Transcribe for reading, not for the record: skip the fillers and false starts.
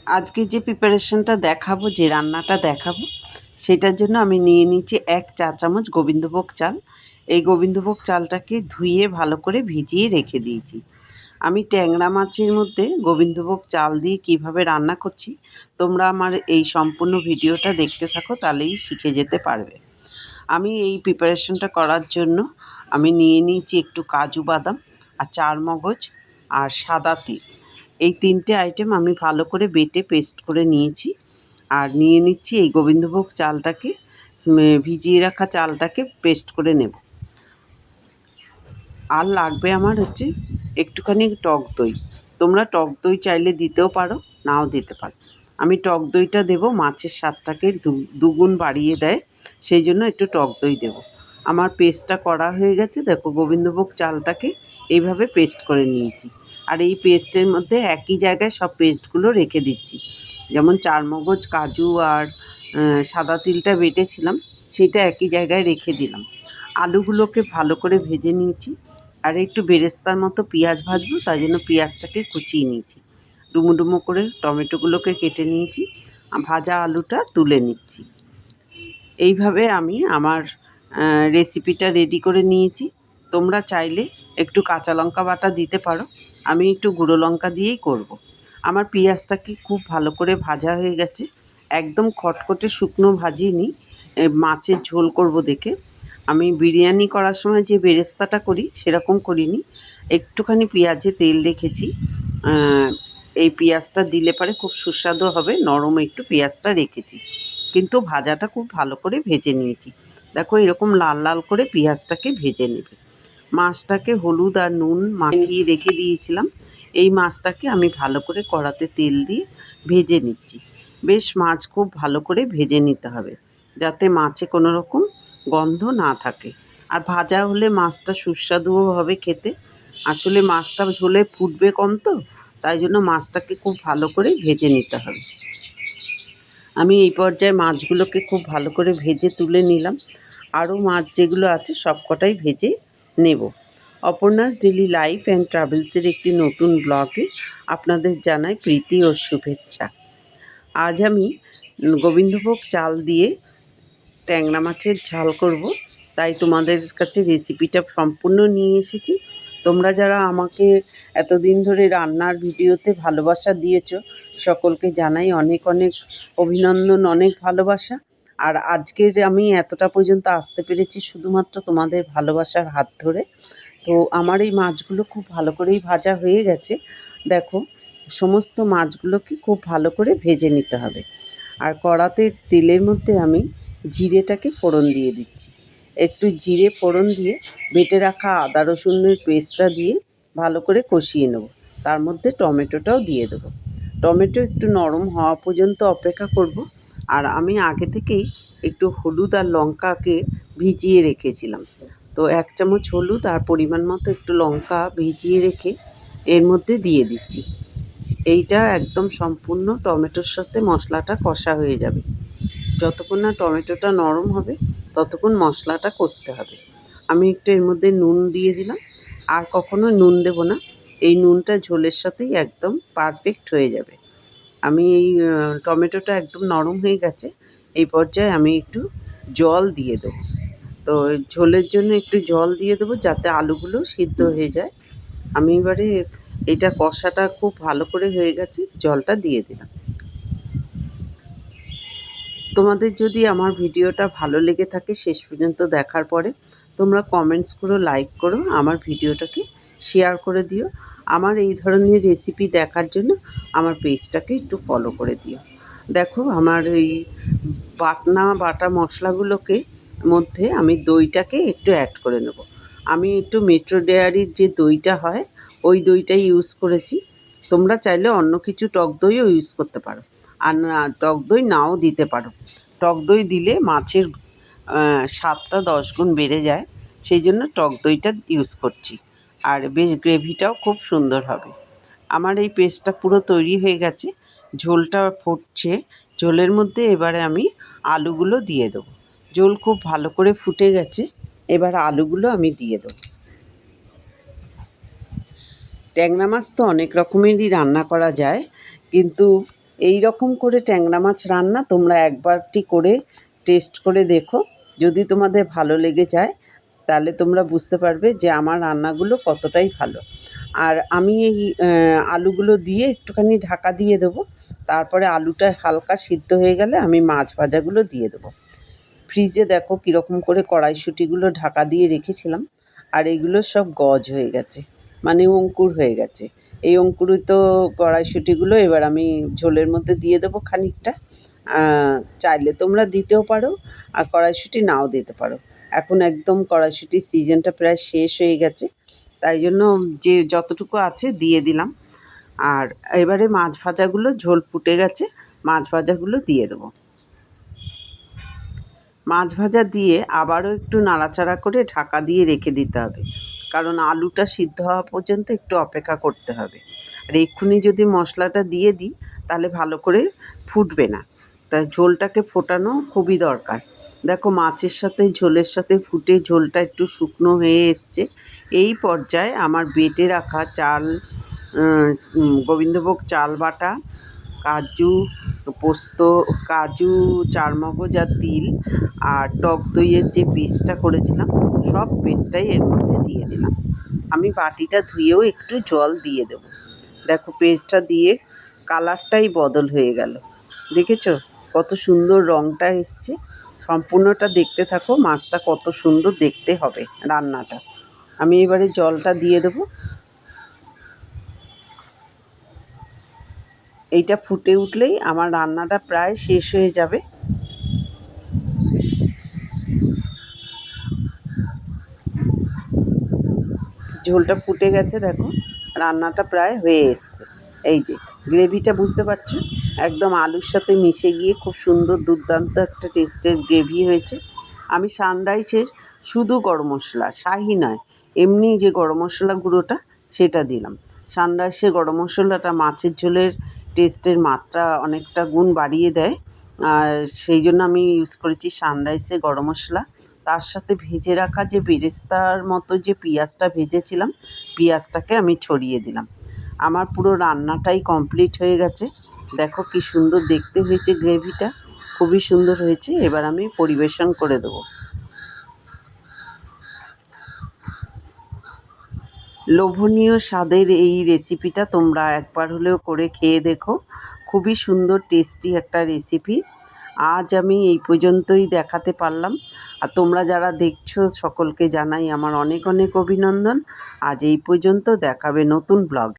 আজকে যে প্রিপারেশনটা দেখাবো, যে রান্নাটা দেখাবো, সেটার জন্য আমি নিয়ে নিচ্ছি 1 চা চামচ গোবিন্দভোগ চাল। এই গোবিন্দভোগ চালটাকে ধুয়ে ভালো করে ভিজিয়ে রেখে দিয়েছি। আমি ট্যাংরা মাছের মধ্যে গোবিন্দভোগ চাল দিয়ে কিভাবে রান্না করছি, তোমরা আমার এই সম্পূর্ণ ভিডিওটা দেখতে থাকো, তাহলেই শিখে যেতে পারবে। আমি এই প্রিপারেশনটা করার জন্য আমি নিয়ে নিয়েছি একটু কাজু বাদাম আর চারমগজ আর সাদা তিল। এই 3টে আইটেম আমি ভালো করে বেটে পেস্ট করে নিয়েছি। আর নিয়ে নিচ্ছি এই গোবিন্দভোগ চালটাকে, ভিজিয়ে রাখা চালটাকে পেস্ট করে নেব। আর লাগবে আমার হচ্ছে একটুখানি টক দই। তোমরা টক দই চাইলে দিতেও পারো, নাও দিতে পারো। আমি টক দইটা দেবো, মাছের স্বাদটাকে দুগুণ বাড়িয়ে দেয়, সেই জন্য একটু টক দই দেবো। আমার পেস্টটা করা হয়ে গেছে, দেখো গোবিন্দভোগ চালটাকে এইভাবে পেস্ট করে নিয়েছি। আর এই পেস্টের মধ্যে একই জায়গায় সব পেস্টগুলো রেখে দিচ্ছি। যেমন চারমগজ, কাজু আর সাদা তিলটা বেটেছিলাম, সেটা একই জায়গায় রেখে দিলাম। আলুগুলোকে ভালো করে ভেজে নিয়েছি। আর একটু বেরেস্তার মতো পেঁয়াজ ভাজবো, তাই জন্য পেঁয়াজটাকে কুচিয়ে নিয়েছি। ডুমো ডুমো করে টমেটোগুলোকে কেটে নিয়েছি। ভাজা আলুটা তুলে নিচ্ছি। এইভাবে আমি আমার রেসিপিটা রেডি করে নিয়েছি। তোমরা চাইলে একটু কাঁচা লঙ্কা বাটা দিতে পারো, আমি একটু গুঁড়ো লঙ্কা দিয়েই করব। আমার পেঁয়াজটাকে খুব ভালো করে ভাজা হয়ে গেছে, একদম খটখটে শুকনো ভাজিনি, মাছের ঝোল করব দেখে। আমি বিরিয়ানি করার সময় যে বেরেস্তাটা করি সেরকম করিনি, একটুখানি পেঁয়াজে তেল রেখেছি। এই পেঁয়াজটা দিলে পরে খুব সুস্বাদু হবে, নরম একটু পেঁয়াজটা রেখেছি, কিন্তু ভাজাটা খুব ভালো করে ভেজে নিয়েছি। দেখো এরকম লাল লাল করে পেঁয়াজটাকে ভেজে নেবে। মাছটাকে হলুদ আর নুন মাখিয়ে রেখে দিয়েছিলাম, এই মাছটাকে আমি ভালো করে কড়াতে তেল দিয়ে ভেজে নিচ্ছি। বেশ মাছ খুব ভালো করে ভেজে নিতে হবে, যাতে মাছে কোনো রকম গন্ধ না থাকে। আর ভাজা হলে মাছটা সুস্বাদুও হবে খেতে। আসলে মাছটা ঝোলে ফুটবে কম তো, তাই জন্য মাছটাকে খুব ভালো করে ভেজে নিতে হবে। আমি এই পর্যায়ে মাছগুলোকে খুব ভালো করে ভেজে তুলে নিলাম। আরও মাছ যেগুলো আছে সব কটাই ভেজে নেব। অপর্ণাস ডেলি লাইফ অ্যান্ড ট্রাভেলসের একটি নতুন ব্লগে আপনাদের জানাই প্রীতি ও শুভেচ্ছা। আজ আমি গোবিন্দভোগ চাল দিয়ে ট্যাংরা মাছের ঝাল করব, তাই তোমাদের কাছে রেসিপিটা সম্পূর্ণ নিয়ে এসেছি। তোমরা যারা আমাকে এতদিন ধরে রান্নার ভিডিওতে ভালোবাসা দিয়েছো, সকলকে জানাই অনেক অনেক অভিনন্দন, অনেক ভালোবাসা। আর আজকের আমি এতটা পর্যন্ত আসতে পেরেছি শুধুমাত্র তোমাদের ভালোবাসার হাত ধরে। তো আমার এই মাছগুলো খুব ভালো করেই ভাজা হয়ে গেছে। দেখো সমস্ত মাছগুলোকে খুব ভালো করে ভেজে নিতে হবে। আর কড়াতে তেলের মধ্যে আমি জিরেটাকে ফোড়ন দিয়ে দিচ্ছি। একটু জিরে ফোড়ন দিয়ে বেটে রাখা আদা রসুনের পেস্টটা দিয়ে ভালো করে কষিয়ে নেব। তার মধ্যে টমেটোটাও দিয়ে দেবো। টমেটো একটু নরম হওয়া পর্যন্ত অপেক্ষা করব। আর আমি আগে থেকেই একটু হলুদ আর লঙ্কাকে ভিজিয়ে রেখেছিলাম। তো 1 চামচ হলুদ আর পরিমাণ মতো একটু লঙ্কা ভিজিয়ে রেখে এর মধ্যে দিয়ে দিচ্ছি। এইটা একদম সম্পূর্ণ টমেটোর সাথে মশলাটা কষা হয়ে যাবে। যতক্ষণ না টমেটোটা নরম হবে ততক্ষণ মশলাটা কষতে হবে। আমি একটু এর মধ্যে নুন দিয়ে দিলাম। আর কখনো নুন দেব না, এই নুনটা ঝোলের সাথেই একদম পারফেক্ট হয়ে যাবে। আমি এই টমেটোটা একদম নরম হয়ে গেছে, এই পর্যায়ে আমি একটু জল দিয়ে দেবো। তো ঝোলের জন্য একটু জল দিয়ে দেবো, যাতে আলুগুলো সিদ্ধ হয়ে যায়। আমি এবারে এটা কষাটা খুব ভালো করে হয়ে গেছে, জলটা দিয়ে দিলাম। তোমাদের যদি আমার ভিডিওটা ভালো লেগে থাকে শেষ পর্যন্ত দেখার পরে, তোমরা কমেন্টস করো, লাইক করো, আমার ভিডিওটাকে শেয়ার করে দিও। আমার এই ধরনের রেসিপি দেখার জন্য আমার পেজটাকে একটু ফলো করে দিও। দেখো আমার এই বাটা মশলাগুলোকে মধ্যে আমি দইটাকে একটু অ্যাড করে নেব। আমি একটু মেট্রো ডেয়ারির যে দইটা হয় ওই দইটাই ইউজ করেছি। তোমরা চাইলে অন্য কিছু টক দইও ইউজ করতে পারো, আর না টক দই নাও দিতে পারো। টক দই দিলে মাছের স্বাদটা 10 গুণ বেড়ে যায়, সেই জন্য টক দইটা ইউজ করছি। আর বেশ গ্রেভিটাও খুব সুন্দর হবে। আমার এই পেস্টটা পুরো তৈরি হয়ে গেছে, ঝোলটা ফুটছে। ঝোলের মধ্যে এবারে আমি আলুগুলো দিয়ে দেবো। ঝোল খুব ভালো করে ফুটে গেছে, এবার আলুগুলো আমি দিয়ে দেবো। ট্যাংরা মাছ তো অনেক রকমেরই রান্না করা যায়, কিন্তু এই রকম করে ট্যাংরা মাছ রান্না তোমরা একবারটি করে টেস্ট করে দেখো। যদি তোমাদের ভালো লেগে যায় তাহলে তোমরা বুঝতে পারবে যে আমার রান্নাগুলো কতটাই ভালো। আর আমি এই আলুগুলো দিয়ে একটুখানি ঢাকা দিয়ে দেবো। তারপরে আলুটা হালকা সিদ্ধ হয়ে গেলে আমি মাছ ভাজাগুলো দিয়ে দেবো। ফ্রিজে দেখো কীরকম করে কড়াইশুঁটিগুলো ঢাকা দিয়ে রেখেছিলাম, আর এগুলো সব গজ হয়ে গেছে, মানে অঙ্কুর হয়ে গেছে। এই অঙ্কুরিত কড়াইশুঁটিগুলো এবার আমি ঝোলের মধ্যে দিয়ে দেবো খানিকটা। চাইলে তোমরা দিতেও পারো, আর কড়াইশুঁটি নাও দিতে পারো। এখন একদম কড়াইশুঁটির সিজনটা প্রায় শেষ হয়ে গেছে, তাই জন্য যে যতটুকু আছে দিয়ে দিলাম। আর এবারে মাছ ভাজাগুলো, ঝোল ফুটে গেছে, মাছ ভাজাগুলো দিয়ে দেবো। মাছ ভাজা দিয়ে আবারও একটু নাড়াচাড়া করে ঢাকা দিয়ে রেখে দিতে হবে, কারণ আলুটা সিদ্ধ হওয়া পর্যন্ত একটু অপেক্ষা করতে হবে। আর এক্ষুনি যদি মশলাটা দিয়ে দিই তাহলে ভালো করে ফুটবে না, তাই ঝোলটাকে ফোটানো খুবই দরকার। দেখো মাছের সাথে ঝোলের সাথে ফুটে ঝোলটা একটু শুকনো হয়ে এসছে। এই পর্যায়ে আমার বেটে রাখা চাল, গোবিন্দভোগ চাল বাটা, কাজু, পোস্ত, কাজু, চারমগজ আর তিল, আর টক দইয়ের যে পেস্টটা করেছিলাম, সব পেস্টটাই এর মধ্যে দিয়ে দিলাম। আমি বাটিটা ধুয়েও একটু জল দিয়ে দেবো। দেখো পেস্টটা দিয়ে কালারটাই বদল হয়ে গেল, দেখেছো কত সুন্দর রঙটা এসছে। সম্পূর্ণটা দেখতে থাকো, মাছটা কত সুন্দর দেখতে হবে রান্নাটা। আমি এবারে জলটা দিয়ে দেবো। এইটা ফুটে উঠলেই আমার রান্নাটা প্রায় শেষ হয়ে যাবে। ঝোলটা ফুটে গেছে, দেখো রান্নাটা প্রায় হয়ে এসছে। এই যে গ্রেভিটা বুঝতে পারছো, একদম আলুর সাথে মিশে গিয়ে খুব সুন্দর দুর্দান্ত একটা টেস্টের গ্রেভি হয়েছে। আমি সানরাইসের শুধু গরম মশলা, শাহি নয়, এমনি যে গরম মশলা গুঁড়োটা সেটা দিলাম। সানরাইসের গরম মশলাটা মাছের ঝোলের টেস্টের মাত্রা অনেকটা গুণ বাড়িয়ে দেয়, আর সেই জন্য আমি ইউজ করেছি সানরাইসের গরম মশলা। তার সাথে ভেজে রাখা যে বেরেস্তার মতো যে পেঁয়াজটা ভেজেছিলাম, পেঁয়াজটাকে আমি ছড়িয়ে দিলাম। আমার পুরো রান্নাটাই কমপ্লিট হয়ে গেছে। দেখো কি সুন্দর দেখতে হয়েছে গ্রেভিটা, খুবই সুন্দর হয়েছে। এবার আমি পরিবেশন করে দেবো। লোভনীয় স্বাদের এই রেসিপিটা তোমরা একবার হলেও করে খেয়ে দেখো, খুবই সুন্দর টেস্টি একটা রেসিপি। আজ আমি এই পর্যন্তই দেখাতে পারলাম, আর তোমরা যারা দেখছো সকলকে জানাই আমার অনেক অনেক অভিনন্দন। আজ এই পর্যন্ত, দেখাবে নতুন ব্লগ।